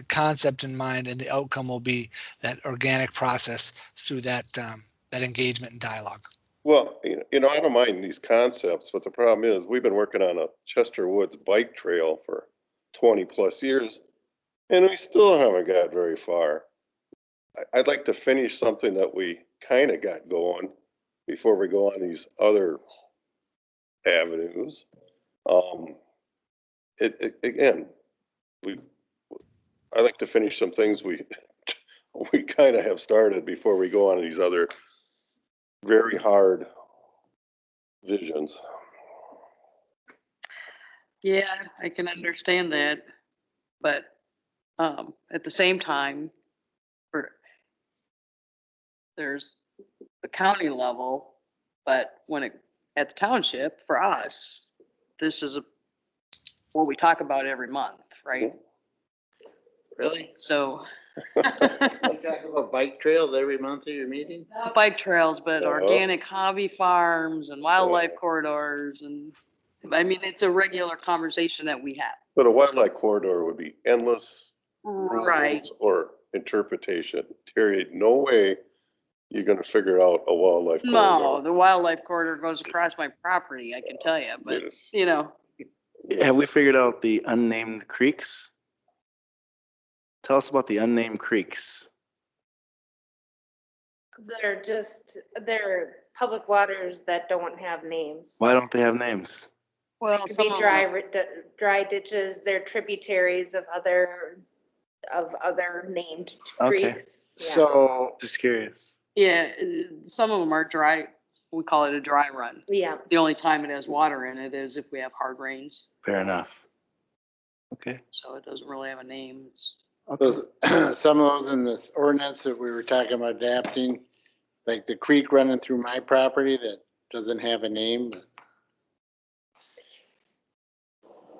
concept in mind, and the outcome will be that organic process through that engagement and dialogue.
Well, you know, I don't mind these concepts, but the problem is we've been working on a Chester Woods bike trail for 20 plus years, and we still haven't got very far. I'd like to finish something that we kind of got going before we go on these other avenues. Again, I like to finish some things we kind of have started before we go on these other very hard visions.
Yeah, I can understand that, but at the same time, there's the county level, but at the township, for us, this is what we talk about every month, right?
Really?
So.
You talk about bike trails every month of your meeting?
Not bike trails, but
Uh-huh.
organic hobby farms and wildlife corridors, and I mean, it's a regular conversation that we have.
But a wildlife corridor would be endless
Right.
rules or interpretation. Terry, no way you're gonna figure out a wildlife
No,
corridor.
the wildlife corridor goes across my property, I can tell you, but
Yes.
you know,
Have we figured out the unnamed creeks? Tell us about the unnamed creeks.
They're public waters that don't have names.
Why don't they have names?
well,
Could
some
be
of
dry ditches, they're tributaries of other named
Okay.
creeks. Yeah.
So
Just curious.
yeah, some of them are dry. We call it a dry run.
Yeah,
The only time it has water in it is if we have hard rains,
Fair enough. Okay.
so it doesn't really have a name. It's
those, some of those in this ordinance that we were talking about adapting, like the creek running through my property that doesn't have a name. But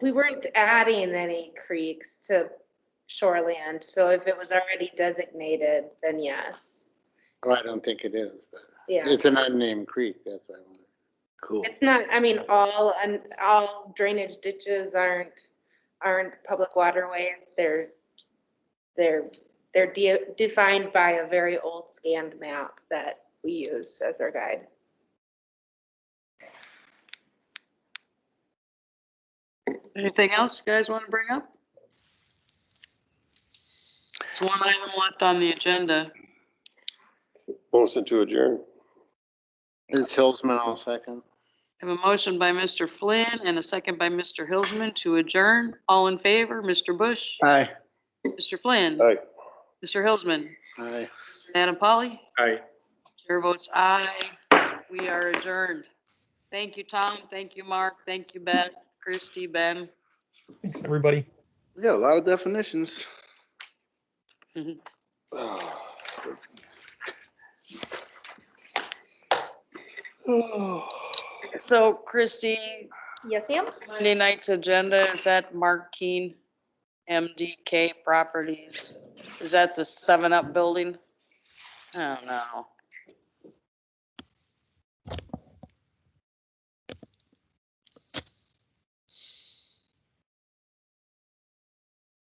we weren't adding any creeks to Shoreland, so if it was already designated, then yes.
oh, I don't think it is, but
Yeah.
it's an unnamed creek. That's what I want.
Cool.
It's not, I mean, all drainage ditches aren't public waterways. They're defined by a very old scanned map that we use as our guide.
anything else you guys want to bring up? There's one item left on the agenda.
Motion to adjourn.
It's Hillsman, all second.
I have a motion by Mr. Flynn and a second by Mr. Hilsman to adjourn. All in favor, Mr. Bush,
Hi.
Mr. Flynn,
All right.
Mr. Hilsman,
Aye.
Madam Polly.
Aye.
Chair votes aye. We are adjourned. Thank you, Tom. Thank you, Mark. Thank you, Beth, Christy, Ben.
Thanks, everybody.
We got a lot of definitions.
So Christy,
Yes, ma'am?
Monday night's agenda, is that Mark Keen, MDK Properties? Is that the 7-Up building? I don't know.